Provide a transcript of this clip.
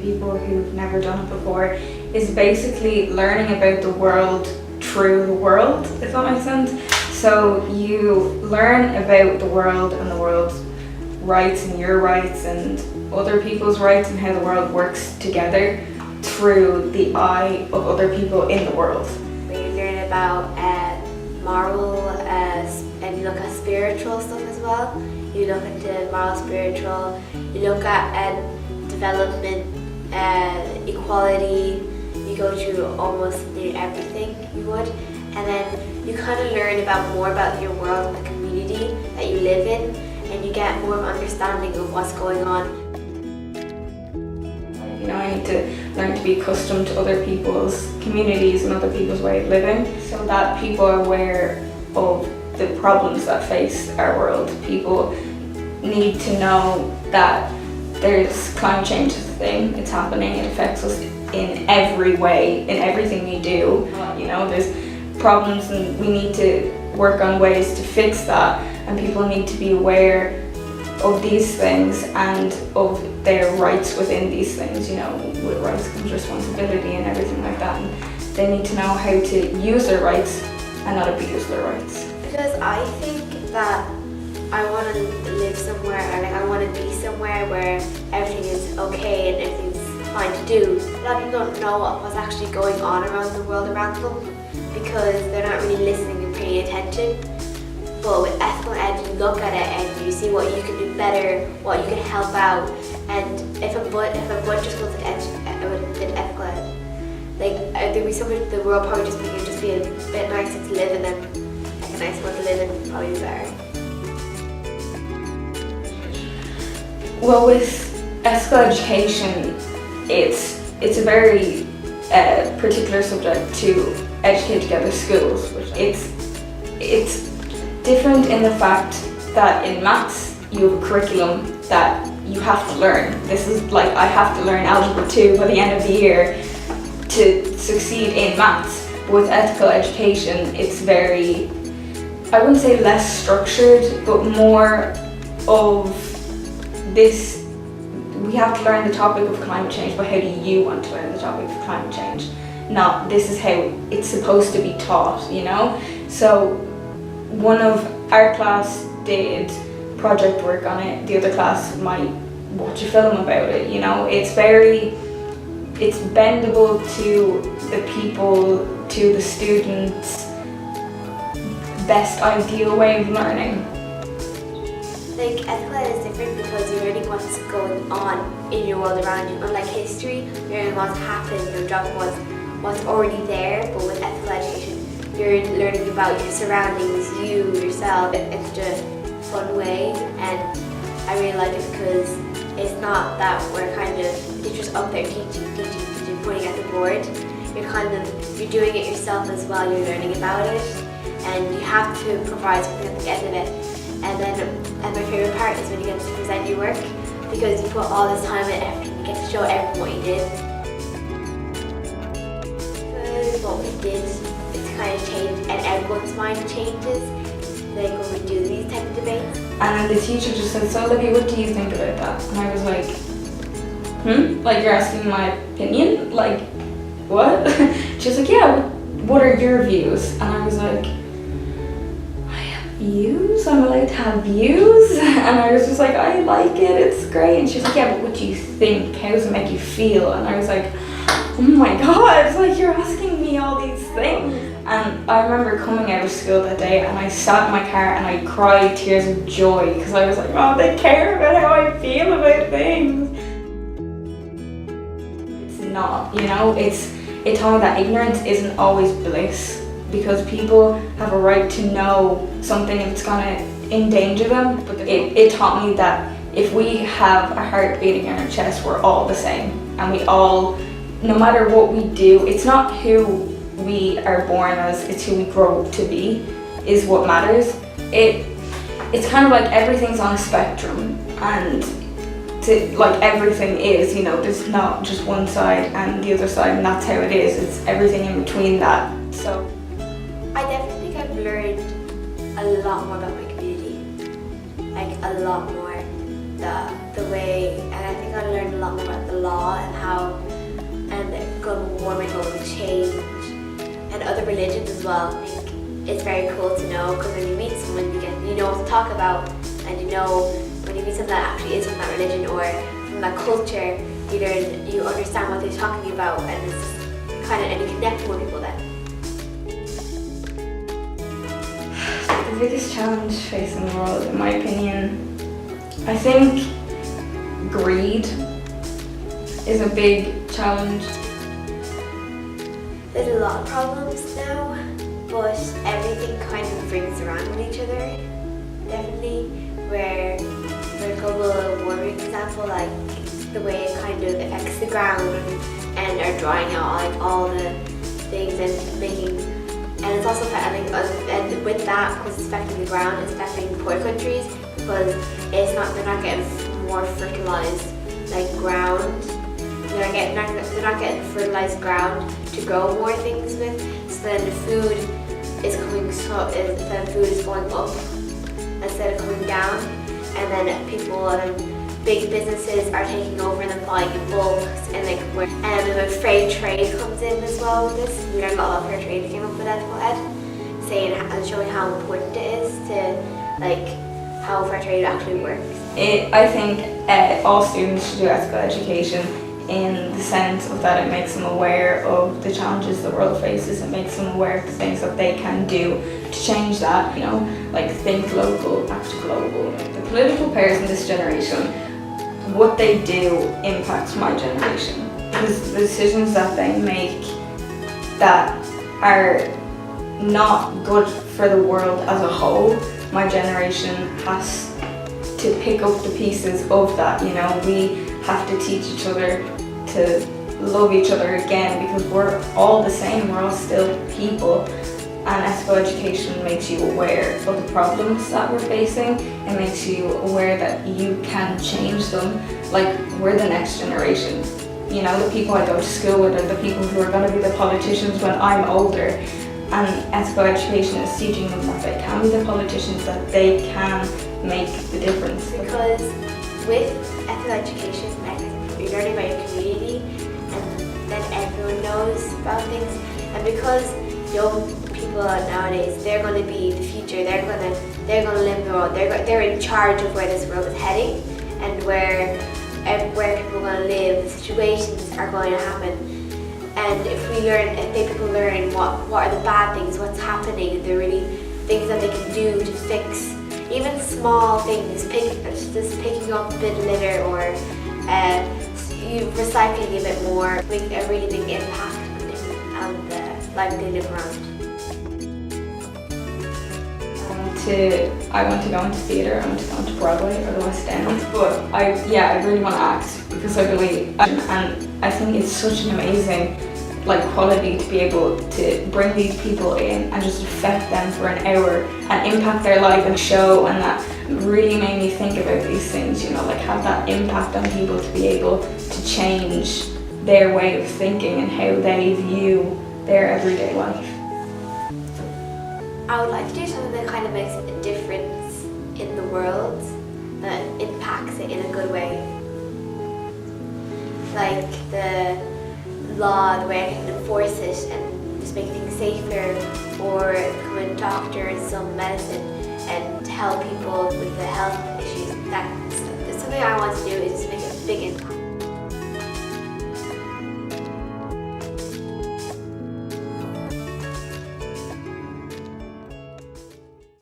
people who've never done it before, is basically learning about the world through the world, if that makes sense. So you learn about the world and the world's rights and your rights and other people's rights and how the world works together through the eye of other people in the world. Where you learn about moral and you look at spiritual stuff as well. You look into moral, spiritual, you look at development, equality, you go through almost nearly everything you would. And then you kind of learn more about your world and the community that you live in, and you get more of an understanding of what's going on. You know, I need to learn to be accustomed to other people's communities and other people's way of living so that people are aware of the problems that face our world. People need to know that there's climate change is a thing, it's happening, it affects us in every way, in everything we do. You know, there's problems and we need to work on ways to fix that, and people need to be aware of these things and of their rights within these things. You know, with rights comes responsibility and everything like that, and they need to know how to use their rights and not abuse their rights. Because I think that I want to live somewhere, or like I want to be somewhere where everything is okay and everything's fine to do. A lot of people don't know what's actually going on around the world around them because they're not really listening and paying attention. But with ethical ed, you look at it and you see what you can do better, what you can help out. And if a bud just goes to ethical ed, like there'd be so much, the world probably just be a bit nicer to live in, and like a nice world to live in probably be better. Well, with ethical education, it's a very particular subject to educate together schools. It's different in the fact that in maths you have a curriculum that you have to learn. This is like I have to learn Algebra 2 by the end of the year to succeed in maths. But with ethical education, it's very, I wouldn't say less structured, but more of this, we have to learn the topic of climate change, but how do you want to learn the topic of climate change? Not this is how it's supposed to be taught, you know? So one of our class did project work on it, the other class might watch a film about it, you know? It's bendable to the people, to the students' best ideal way of learning. Like ethical ed is different because you're learning what's going on in your world around you. Unlike history, you're learning what's happened, your job what's already there, but with ethical education, you're learning about your surroundings, you, yourself, in a fun way. And I really like it because it's not that we're kind of teachers up there teaching, pointing at the board. You're doing it yourself as well, you're learning about it, and you have to provide something at the end of it. And my favourite part is when you get to present your work, because you put all this time and effort and you get to show everyone what you did. Because what we did, it's kind of changed, and everyone's mind changes, like when we do these type of debates. And then the teacher just said, so Libby, what do you think about that? And I was like, like you're asking my opinion? Like, what? She was like, yeah, what are your views? And I was like, views? I'm allowed to have views? And I was just like, I like it, it's great. And she's like, yeah, but what do you think? How does it make you feel? And I was like, oh my god, it's like you're asking me all these things. And I remember coming out of school that day and I sat in my car and I cried tears of joy because I was like, oh, they care about how I feel about things. It's not, you know, it taught me that ignorance isn't always bliss, because people have a right to know something if it's gonna endanger them. But it taught me that if we have a heart beating in our chest, we're all the same, and we all, no matter what we do, it's not who we are born as, it's who we grow up to be is what matters. It's kind of like everything's on a spectrum, and like everything is, you know, there's not just one side and the other side, and that's how it is. It's everything in between that. So I definitely think I've learned a lot more about my community, like a lot more, the way, and I think I learned a lot more about the law and how change, and other religions as well. I think it's very cool to know, because when you meet someone, you know what to talk about, and you know when you meet someone that actually is from that religion or from that culture, you understand what they're talking about, and it's and you connect with people then. The biggest challenge facing the world, in my opinion, I think greed is a big challenge. There's a lot of problems now, but everything kind of brings around with each other. Definitely, where for global warming example, like the way it kind of affects the ground and are drying out like all the things and making, and it's also affecting, and with that, because it's affecting the ground, it's affecting poor countries because they're not getting more fertilized like ground. They're not getting fertilized ground to grow more things with. So then the food is going up instead of coming down, and then people and big businesses are taking over and buying in bulk, and when fair trade comes in as well with this. We learned a lot about fair trade that came up with Ethical Ed, saying and showing how important it is to how fair trade actually works. I think all students should do ethical education in the sense of that it makes them aware of the challenges the world faces. It makes them aware of the things that they can do to change that, like think local, act global. The political players in this generation, what they do impacts my generation, because the decisions that they make that are not good for the world as a whole, my generation has to pick up the pieces of that. We have to teach each other to love each other again, because we're all the same, we're all still people, and ethical education makes you aware of the problems that we're facing. It makes you aware that you can change them. Like, we're the next generation. The people I go to school with are the people who are going to be the politicians when I'm older, and ethical education is teaching them that they can be the politicians, that they can make the difference. Because with ethical education, you're learning about your community, and then everyone knows about things. And because young people nowadays, they're going to be the future. They're going to live the world. They're in charge of where this world is heading, and where people are going to live. The situations are going to happen. And if people learn what are the bad things, what's happening, the really things that they can do to fix even small things, just picking up a bit of litter or recycling a bit more, make a really big impact on the life they live around. I want to go into theatre, I want to go into Broadway or the West End, but I really want to act, because I believe, and I think it's such an amazing quality to be able to bring these people in and just affect them for an hour and impact their life and show, and that really made me think about these things, have that impact on people, to be able to change their way of thinking and how they view their everyday life. I would like to do something that kind of makes a difference in the world, that impacts it in a good way. Like the law, the way I can enforce it and just make things safer, or become a doctor in some medicine and help people with the health issues. That's something I want to do, is just make a big impact.